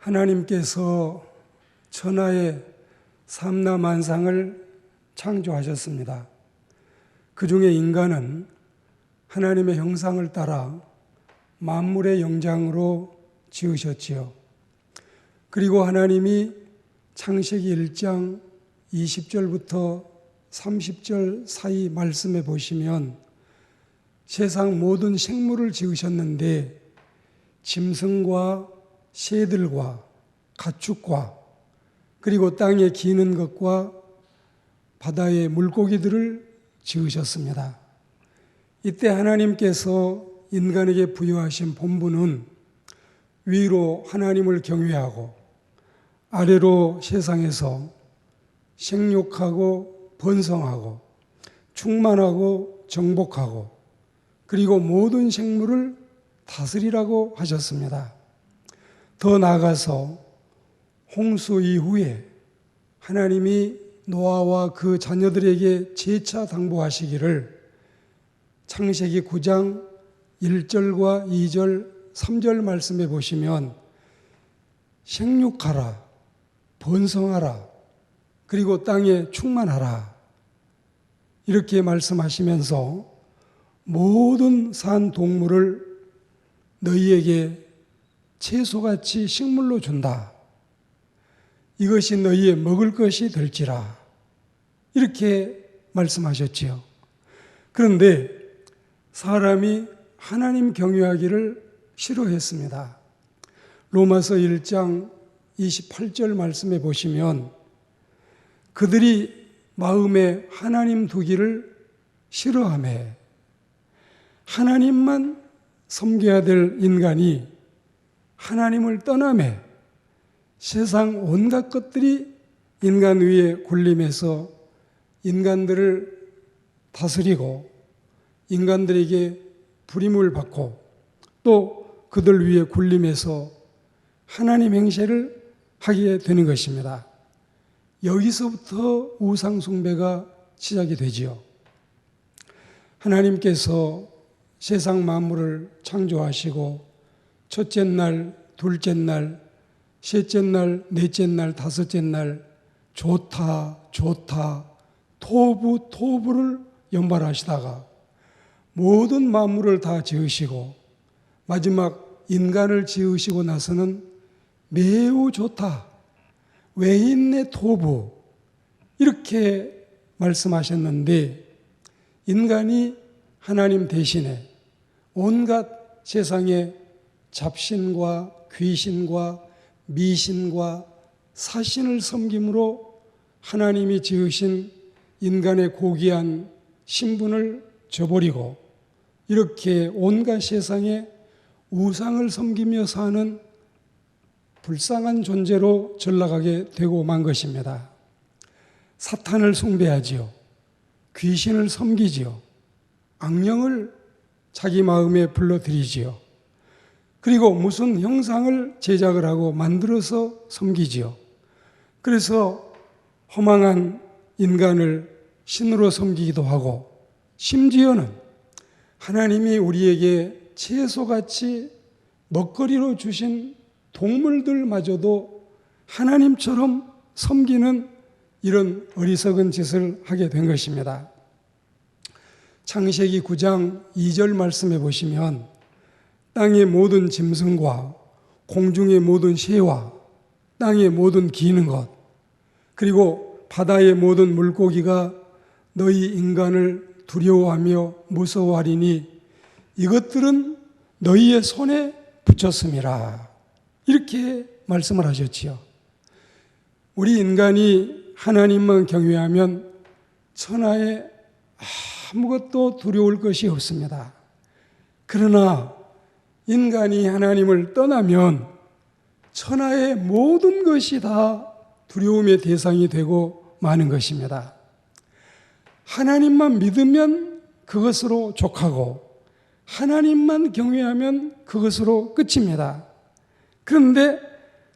하나님께서 천하의 삼라만상을 창조하셨습니다. 그 중에 인간은 하나님의 형상을 따라 만물의 영장으로 지으셨지요. 그리고 하나님이 창세기 1장 20절부터 30절 사이 말씀해 보시면 세상 모든 생물을 지으셨는데 짐승과 새들과 가축과 그리고 땅에 기는 것과 바다의 물고기들을 지으셨습니다. 이때 하나님께서 인간에게 부여하신 본분은 위로 하나님을 경외하고 아래로 세상에서 생육하고 번성하고 충만하고 정복하고 그리고 모든 생물을 다스리라고 하셨습니다. 더 나아가서 홍수 이후에 하나님이 노아와 그 자녀들에게 재차 당부하시기를 창세기 9장 1절과 2절, 3절 말씀해 보시면 생육하라, 번성하라, 그리고 땅에 충만하라 이렇게 말씀하시면서 모든 산 동물을 너희에게 채소같이 식물로 준다. 이것이 너희의 먹을 것이 될지라. 이렇게 말씀하셨지요. 그런데 사람이 하나님 경외하기를 싫어했습니다. 로마서 1장 28절 말씀해 보시면 그들이 마음에 하나님 두기를 싫어하며 하나님만 섬겨야 될 인간이 하나님을 떠나매 세상 온갖 것들이 인간 위에 군림해서 인간들을 다스리고 인간들에게 부림을 받고 또 그들 위에 군림해서 하나님 행세를 하게 되는 것입니다. 여기서부터 우상 숭배가 시작이 되지요. 하나님께서 세상 만물을 창조하시고 첫째 날, 둘째 날, 셋째 날, 넷째 날, 다섯째 날 좋다, 좋다, 토부, 토부를 연발하시다가 모든 만물을 다 지으시고 마지막 인간을 지으시고 나서는 매우 좋다, 왜 있네 토부 이렇게 말씀하셨는데 인간이 하나님 대신에 온갖 세상의 잡신과 귀신과 미신과 사신을 섬김으로 하나님이 지으신 인간의 고귀한 신분을 저버리고 이렇게 온갖 세상에 우상을 섬기며 사는 불쌍한 존재로 전락하게 되고 만 것입니다. 사탄을 숭배하지요. 귀신을 섬기지요. 악령을 자기 마음에 불러들이지요. 그리고 무슨 형상을 제작을 하고 만들어서 섬기지요. 그래서 허망한 인간을 신으로 섬기기도 하고 심지어는 하나님이 우리에게 채소같이 먹거리로 주신 동물들마저도 하나님처럼 섬기는 이런 어리석은 짓을 하게 된 것입니다. 창세기 9장 2절 말씀해 보시면 땅의 모든 짐승과 공중의 모든 새와 땅의 모든 기는 것 그리고 바다의 모든 물고기가 너희 인간을 두려워하며 무서워하리니 이것들은 너희의 손에 붙였음이라 이렇게 말씀을 하셨지요. 우리 인간이 하나님만 경외하면 천하에 아무것도 두려울 것이 없습니다. 그러나 인간이 하나님을 떠나면 천하의 모든 것이 다 두려움의 대상이 되고 마는 것입니다. 하나님만 믿으면 그것으로 족하고 하나님만 경외하면 그것으로 끝입니다. 그런데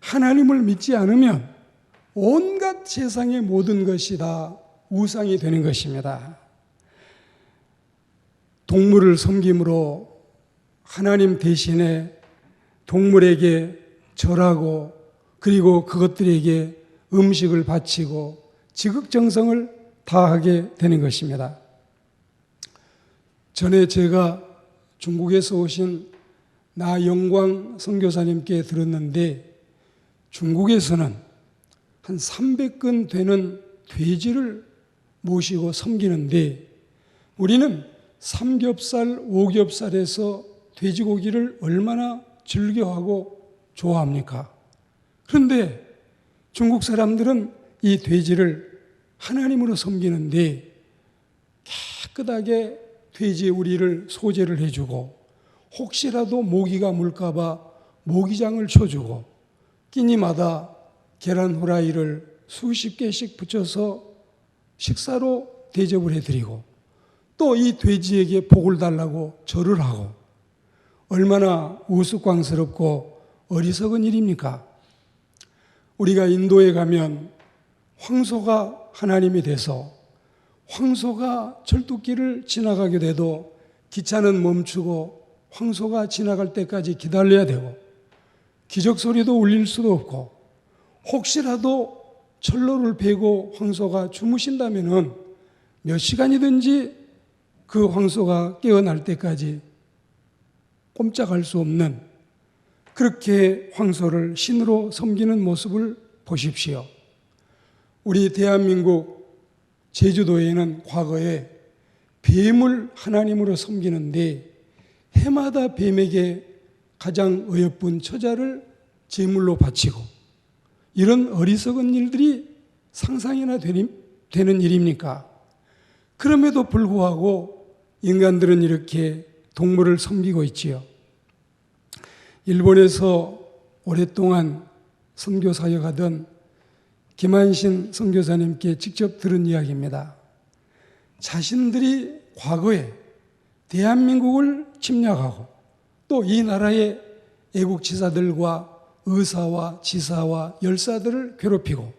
하나님을 믿지 않으면 온갖 세상의 모든 것이 다 우상이 되는 것입니다. 동물을 섬김으로 하나님 대신에 동물에게 절하고 그리고 그것들에게 음식을 바치고 지극정성을 다하게 되는 것입니다. 전에 제가 중국에서 오신 나영광 선교사님께 들었는데, 중국에서는 한 300근 되는 돼지를 모시고 섬기는데, 우리는 삼겹살, 오겹살에서 돼지고기를 얼마나 즐겨하고 좋아합니까? 그런데 중국 사람들은 이 돼지를 하나님으로 섬기는데 깨끗하게 돼지의 우리를 소재를 해주고, 혹시라도 모기가 물까봐 모기장을 쳐주고, 끼니마다 계란 후라이를 수십 개씩 붙여서 식사로 대접을 해드리고, 또 이 돼지에게 복을 달라고 절을 하고, 얼마나 우스꽝스럽고 어리석은 일입니까? 우리가 인도에 가면 황소가 하나님이 돼서 황소가 철도길을 지나가게 돼도 기차는 멈추고 황소가 지나갈 때까지 기다려야 되고, 기적소리도 울릴 수도 없고, 혹시라도 철로를 베고 황소가 주무신다면 몇 시간이든지 그 황소가 깨어날 때까지 꼼짝할 수 없는, 그렇게 황소를 신으로 섬기는 모습을 보십시오. 우리 대한민국 제주도에는 과거에 뱀을 하나님으로 섬기는데 해마다 뱀에게 가장 어여쁜 처자를 제물로 바치고, 이런 어리석은 일들이 상상이나 되는 일입니까? 그럼에도 불구하고 인간들은 이렇게 동물을 섬기고 있지요. 일본에서 오랫동안 선교 사역하던 김한신 선교사님께 직접 들은 이야기입니다. 자신들이 과거에 대한민국을 침략하고 또 이 나라의 애국지사들과 의사와 지사와 열사들을 괴롭히고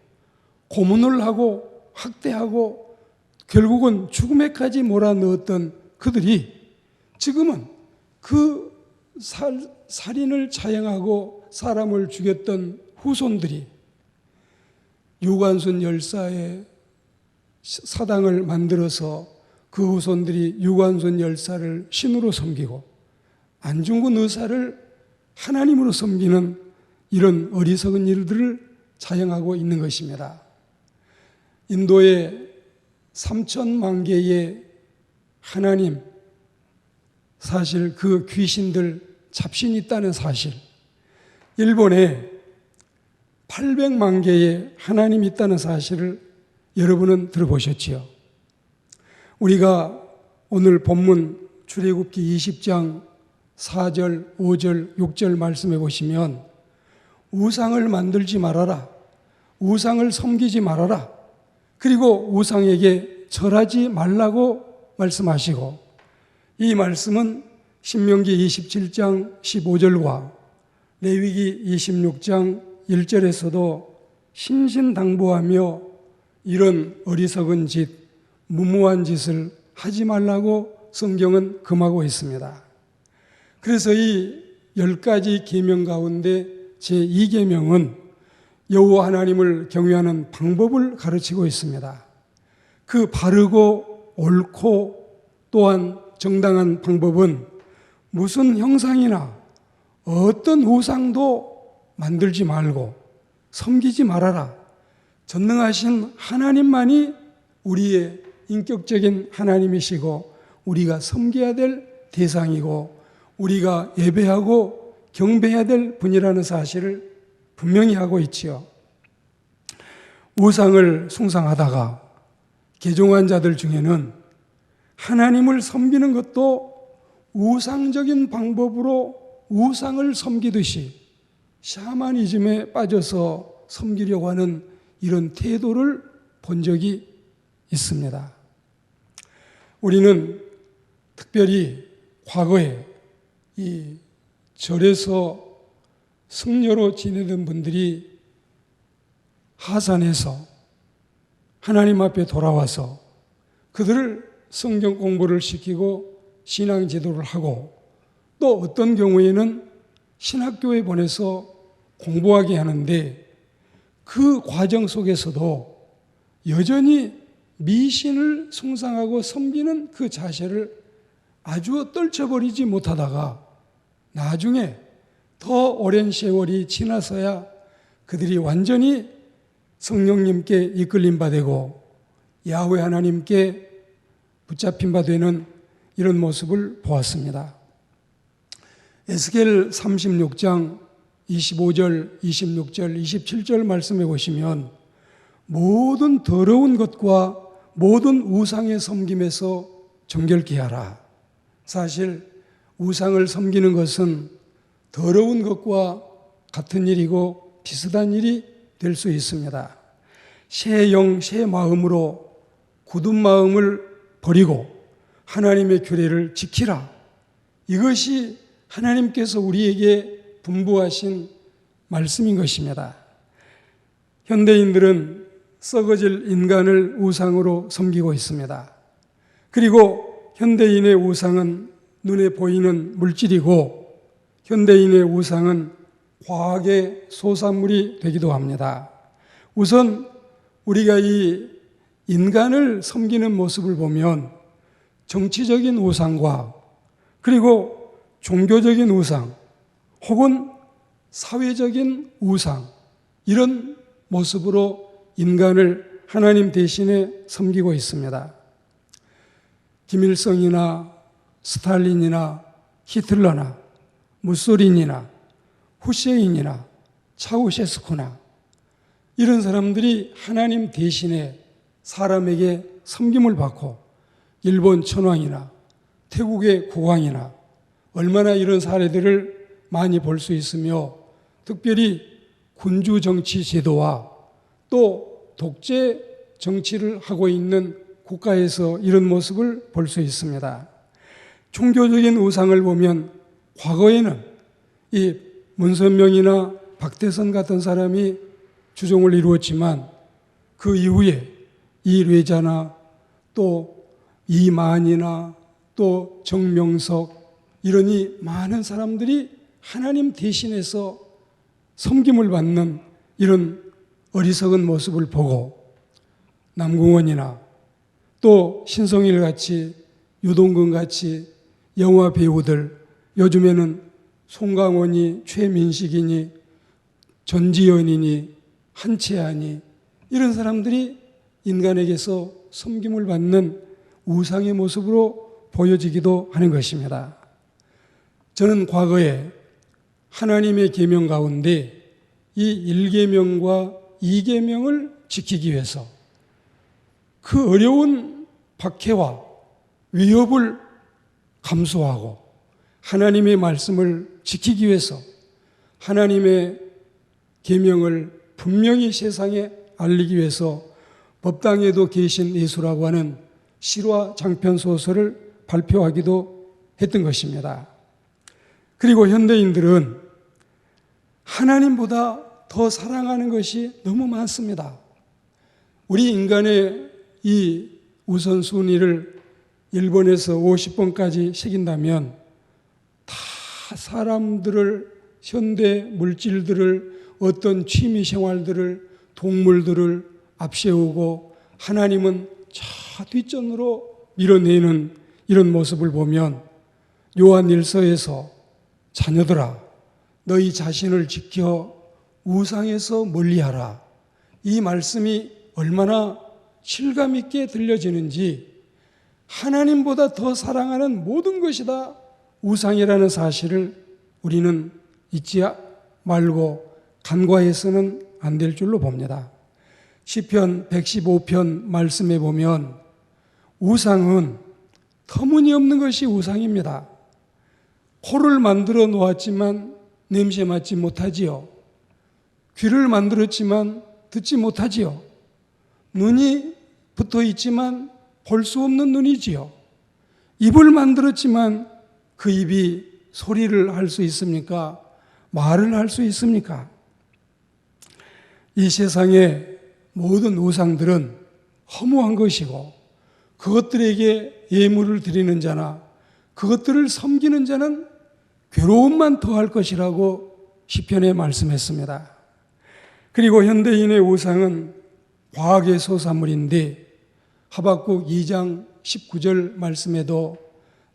고문을 하고 학대하고 결국은 죽음에까지 몰아넣었던 그들이 지금은 그 살인을 자행하고 사람을 죽였던 후손들이 유관순 열사의 사당을 만들어서 그 후손들이 유관순 열사를 신으로 섬기고 안중근 의사를 하나님으로 섬기는 이런 어리석은 일들을 자행하고 있는 것입니다. 인도에 3천만 개의 하나님, 사실 그 귀신들 잡신이 있다는 사실, 일본에 800만 개의 하나님이 있다는 사실을 여러분은 들어보셨지요. 우리가 오늘 본문 출애굽기 20장 4절, 5절, 6절 말씀해 보시면 우상을 만들지 말아라, 우상을 섬기지 말아라, 그리고 우상에게 절하지 말라고 말씀하시고, 이 말씀은 신명기 27장 15절과 레위기 26장 1절에서도 신신당부하며 이런 어리석은 짓, 무모한 짓을 하지 말라고 성경은 금하고 있습니다. 그래서 이 10가지 계명 가운데 제2계명은 여호와 하나님을 경외하는 방법을 가르치고 있습니다. 그 바르고 옳고 또한 정당한 방법은 무슨 형상이나 어떤 우상도 만들지 말고 섬기지 말아라. 전능하신 하나님만이 우리의 인격적인 하나님이시고 우리가 섬겨야 될 대상이고 우리가 예배하고 경배해야 될 분이라는 사실을 분명히 하고 있지요. 우상을 숭상하다가 개종한 자들 중에는 하나님을 섬기는 것도 우상적인 방법으로 우상을 섬기듯이 샤머니즘에 빠져서 섬기려고 하는 이런 태도를 본 적이 있습니다. 우리는 특별히 과거에 이 절에서 승려로 지내던 분들이 하산해서 하나님 앞에 돌아와서 그들을 성경 공부를 시키고 신앙 지도를 하고 또 어떤 경우에는 신학교에 보내서 공부하게 하는데 그 과정 속에서도 여전히 미신을 숭상하고 섬기는 그 자세를 아주 떨쳐버리지 못하다가 나중에 더 오랜 세월이 지나서야 그들이 완전히 성령님께 이끌림 바되고 야훼 하나님께 붙잡힌 바 되는 이런 모습을 보았습니다. 에스겔 36장 25절, 26절, 27절 말씀해 보시면 모든 더러운 것과 모든 우상의 섬김에서 정결케 하라. 사실 우상을 섬기는 것은 더러운 것과 같은 일이고 비슷한 일이 될 수 있습니다. 새 영, 새 마음으로 굳은 마음을 버리고 하나님의 규례를 지키라. 이것이 하나님께서 우리에게 분부하신 말씀인 것입니다. 현대인들은 썩어질 인간을 우상으로 섬기고 있습니다. 그리고 현대인의 우상은 눈에 보이는 물질이고 현대인의 우상은 과학의 소산물이 되기도 합니다. 우선 우리가 이 인간을 섬기는 모습을 보면 정치적인 우상과 그리고 종교적인 우상 혹은 사회적인 우상 이런 모습으로 인간을 하나님 대신에 섬기고 있습니다. 김일성이나 스탈린이나 히틀러나 무소린이나 후세인이나 차우셰스쿠나 이런 사람들이 하나님 대신에 사람에게 섬김을 받고 일본 천황이나 태국의 국왕이나 얼마나 이런 사례들을 많이 볼 수 있으며 특별히 군주 정치 제도와 또 독재 정치를 하고 있는 국가에서 이런 모습을 볼 수 있습니다. 종교적인 우상을 보면 과거에는 이 문선명이나 박대선 같은 사람이 주종을 이루었지만 그 이후에 이뢰자나 또 이만이나 또 정명석 이러니 많은 사람들이 하나님 대신해서 섬김을 받는 이런 어리석은 모습을 보고 남궁원이나 또 신성일 같이 유동근 같이 영화 배우들 요즘에는 송강원이 최민식이니 전지현이니 한채아니 이런 사람들이 인간에게서 섬김을 받는 우상의 모습으로 보여지기도 하는 것입니다. 저는 과거에 하나님의 계명 가운데 이 1계명과 2계명을 지키기 위해서 그 어려운 박해와 위협을 감수하고 하나님의 말씀을 지키기 위해서 하나님의 계명을 분명히 세상에 알리기 위해서 법당에도 계신 예수라고 하는 실화 장편 소설을 발표하기도 했던 것입니다. 그리고 현대인들은 하나님보다 더 사랑하는 것이 너무 많습니다. 우리 인간의 이 우선순위를 1번에서 50번까지 새긴다면 다 사람들을, 현대 물질들을, 어떤 취미 생활들을, 동물들을 앞세우고 하나님은 저 뒷전으로 밀어내는 이런 모습을 보면 요한 1서에서 자녀들아 너희 자신을 지켜 우상에서 멀리하라 이 말씀이 얼마나 실감 있게 들려지는지 하나님보다 더 사랑하는 모든 것이 다 우상이라는 사실을 우리는 잊지 말고 간과해서는 안 될 줄로 봅니다. 시편 115편 말씀에 보면 우상은 터무니없는 것이 우상입니다. 코를 만들어 놓았지만 냄새 맡지 못하지요. 귀를 만들었지만 듣지 못하지요. 눈이 붙어 있지만 볼 수 없는 눈이지요. 입을 만들었지만 그 입이 소리를 할 수 있습니까? 말을 할 수 있습니까? 이 세상의 모든 우상들은 허무한 것이고 그것들에게 예물을 드리는 자나 그것들을 섬기는 자는 괴로움만 더할 것이라고 시편에 말씀했습니다. 그리고 현대인의 우상은 과학의 소산물인데 하박국 2장 19절 말씀에도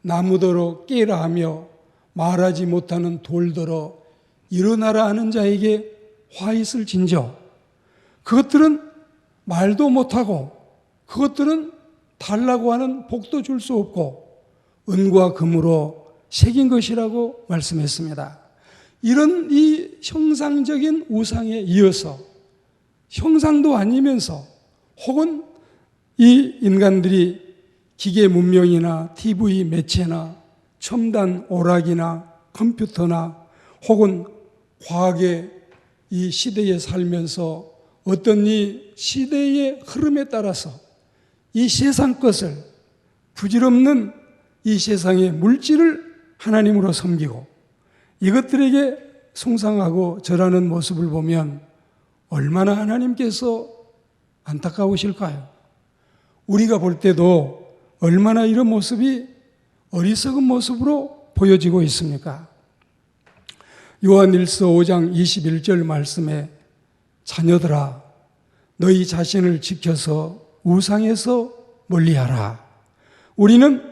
나무더러 깨라 하며 말하지 못하는 돌더러 일어나라 하는 자에게 화 있을 진저. 그것들은 말도 못하고 그것들은 달라고 하는 복도 줄 수 없고 은과 금으로 새긴 것이라고 말씀했습니다. 이런 이 형상적인 우상에 이어서 형상도 아니면서 혹은 이 인간들이 기계 문명이나 TV 매체나 첨단 오락이나 컴퓨터나 혹은 과학의 이 시대에 살면서 어떤 이 시대의 흐름에 따라서 이 세상 것을 부질없는 이 세상의 물질을 하나님으로 섬기고 이것들에게 숭상하고 절하는 모습을 보면 얼마나 하나님께서 안타까우실까요? 우리가 볼 때도 얼마나 이런 모습이 어리석은 모습으로 보여지고 있습니까? 요한일서 5장 21절 말씀에 자녀들아 너희 자신을 지켜서 우상에서 멀리하라. 우리는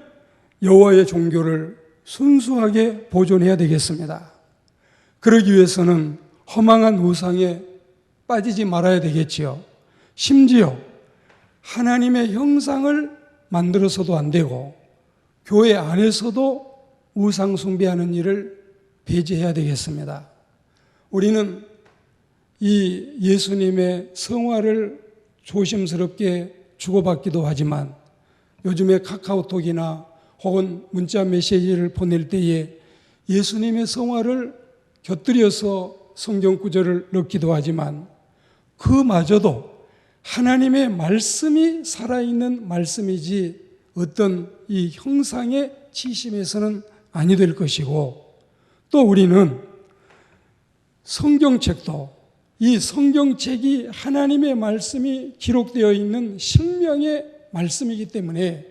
여호와의 종교를 순수하게 보존해야 되겠습니다. 그러기 위해서는 허망한 우상에 빠지지 말아야 되겠지요. 심지어 하나님의 형상을 만들어서도 안 되고 교회 안에서도 우상 숭배하는 일을 배제해야 되겠습니다. 우리는 이 예수님의 성화를 조심스럽게 주고받기도 하지만 요즘에 카카오톡이나 혹은 문자 메시지를 보낼 때에 예수님의 성화를 곁들여서 성경 구절을 넣기도 하지만 그마저도 하나님의 말씀이 살아있는 말씀이지 어떤 이 형상의 치심에서는 아니 될 것이고 또 우리는 성경책도 이 성경책이 하나님의 말씀이 기록되어 있는 생명의 말씀이기 때문에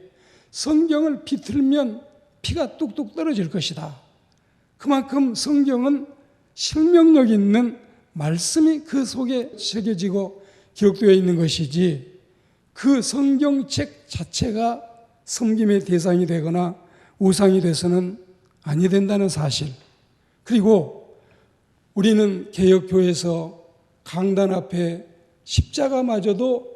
성경을 비틀면 피가 뚝뚝 떨어질 것이다. 그만큼 성경은 생명력 있는 말씀이 그 속에 새겨지고 기록되어 있는 것이지 그 성경책 자체가 섬김의 대상이 되거나 우상이 돼서는 아니 된다는 사실. 그리고 우리는 개혁교회에서 강단 앞에 십자가마저도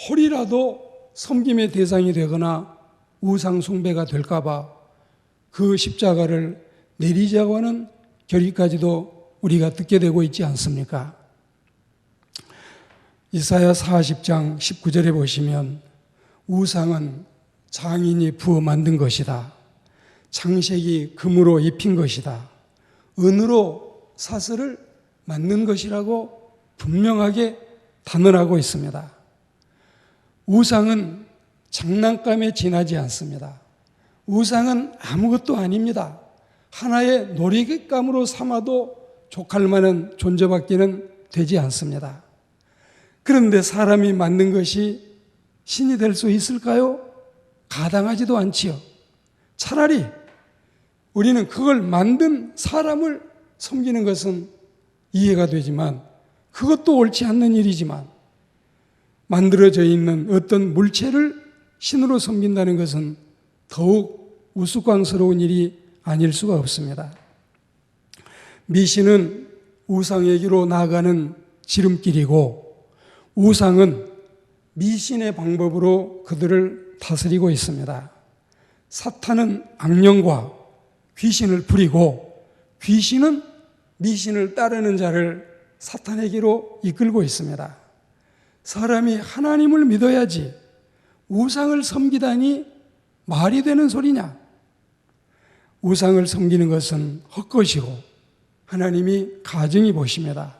홀이라도 섬김의 대상이 되거나 우상 숭배가 될까봐 그 십자가를 내리자고 하는 결의까지도 우리가 듣게 되고 있지 않습니까? 이사야 40장 19절에 보시면 우상은 장인이 부어 만든 것이다. 장식이 금으로 입힌 것이다. 은으로 사슬을 만든 것이라고 분명하게 단언하고 있습니다. 우상은 장난감에 지나지 않습니다. 우상은 아무것도 아닙니다. 하나의 놀이감으로 삼아도 족할 만한 존재밖에는 되지 않습니다. 그런데 사람이 만든 것이 신이 될 수 있을까요? 가당하지도 않지요. 차라리 우리는 그걸 만든 사람을 섬기는 것은 이해가 되지만 그것도 옳지 않는 일이지만 만들어져 있는 어떤 물체를 신으로 섬긴다는 것은 더욱 우스꽝스러운 일이 아닐 수가 없습니다. 미신은 우상에게로 나아가는 지름길이고 우상은 미신의 방법으로 그들을 다스리고 있습니다. 사탄은 악령과 귀신을 부리고 귀신은 미신을 따르는 자를 사탄에게로 이끌고 있습니다. 사람이 하나님을 믿어야지 우상을 섬기다니 말이 되는 소리냐? 우상을 섬기는 것은 헛것이고 하나님이 가증히 보십니다.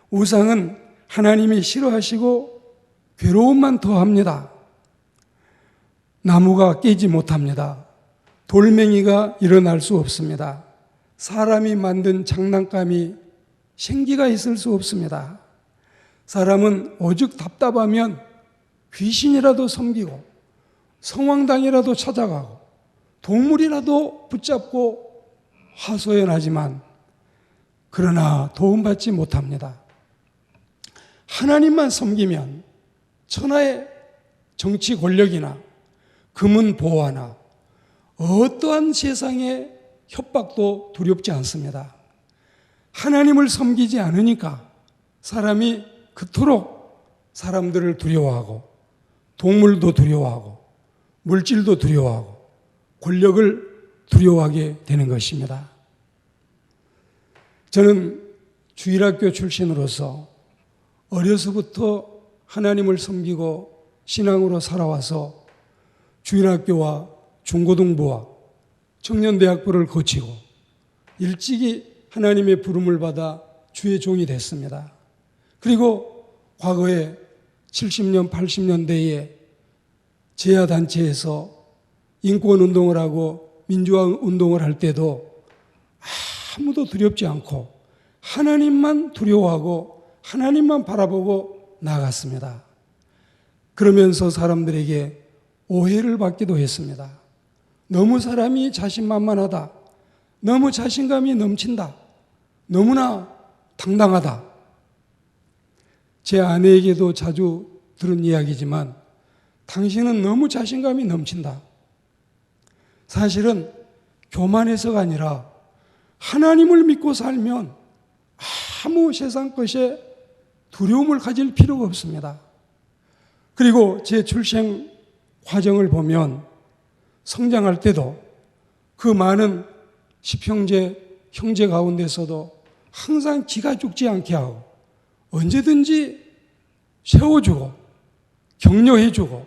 우상은 하나님이 싫어하시고 괴로움만 더합니다. 나무가 깨지 못합니다. 돌멩이가 일어날 수 없습니다. 사람이 만든 장난감이 생기가 있을 수 없습니다. 사람은 오죽 답답하면 귀신이라도 섬기고 성황당이라도 찾아가고 동물이라도 붙잡고 하소연하지만 그러나 도움받지 못합니다. 하나님만 섬기면 천하의 정치 권력이나 금은 보화나 어떠한 세상의 협박도 두렵지 않습니다. 하나님을 섬기지 않으니까 사람이 그토록 사람들을 두려워하고 동물도 두려워하고 물질도 두려워하고 권력을 두려워하게 되는 것입니다. 저는 주일학교 출신으로서 어려서부터 하나님을 섬기고 신앙으로 살아와서 주일학교와 중고등부와 청년대학부를 거치고 일찍이 하나님의 부름을 받아 주의 종이 됐습니다. 그리고 과거에 70년, 80년대에 제야단체에서 인권운동을 하고 민주화운동을 할 때도 아무도 두렵지 않고 하나님만 두려워하고 하나님만 바라보고 나아갔습니다. 그러면서 사람들에게 오해를 받기도 했습니다. 너무 사람이 자신만만하다. 너무 자신감이 넘친다. 너무나 당당하다. 제 아내에게도 자주 들은 이야기지만 당신은 너무 자신감이 넘친다. 사실은 교만해서가 아니라 하나님을 믿고 살면 아무 세상 것에 두려움을 가질 필요가 없습니다. 그리고 제 출생 과정을 보면 성장할 때도 그 많은 10형제 가운데서도 항상 기가 죽지 않게 하고 언제든지 세워주고 격려해주고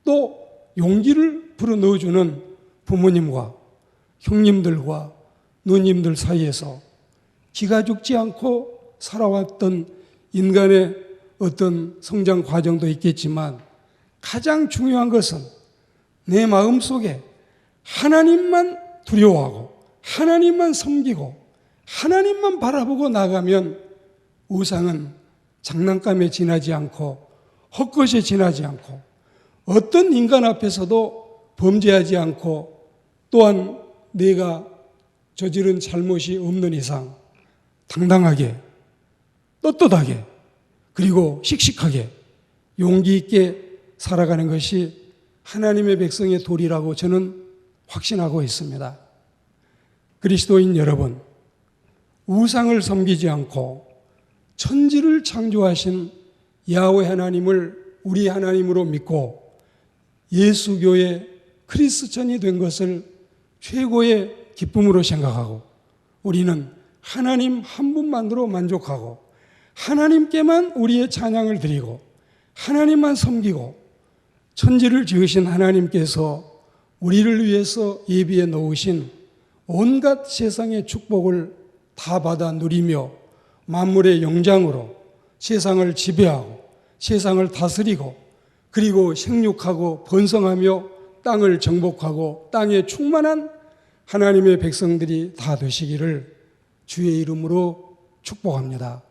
또 용기를 불어넣어주는 부모님과 형님들과 누님들 사이에서 기가 죽지 않고 살아왔던 인간의 어떤 성장 과정도 있겠지만 가장 중요한 것은 내 마음속에 하나님만 두려워하고 하나님만 섬기고 하나님만 바라보고 나가면 우상은 장난감에 지나지 않고 헛것에 지나지 않고 어떤 인간 앞에서도 범죄하지 않고 또한 내가 저지른 잘못이 없는 이상 당당하게 떳떳하게 그리고 씩씩하게 용기 있게 살아가는 것이 하나님의 백성의 도리라고 저는 확신하고 있습니다. 그리스도인 여러분, 우상을 섬기지 않고 천지를 창조하신 야훼 하나님을 우리 하나님으로 믿고 예수교의 크리스천이 된 것을 최고의 기쁨으로 생각하고 우리는 하나님 한 분만으로 만족하고 하나님께만 우리의 찬양을 드리고 하나님만 섬기고 천지를 지으신 하나님께서 우리를 위해서 예비해 놓으신 온갖 세상의 축복을 다 받아 누리며 만물의 영장으로 세상을 지배하고 세상을 다스리고 그리고 생육하고 번성하며 땅을 정복하고 땅에 충만한 하나님의 백성들이 다 되시기를 주의 이름으로 축복합니다.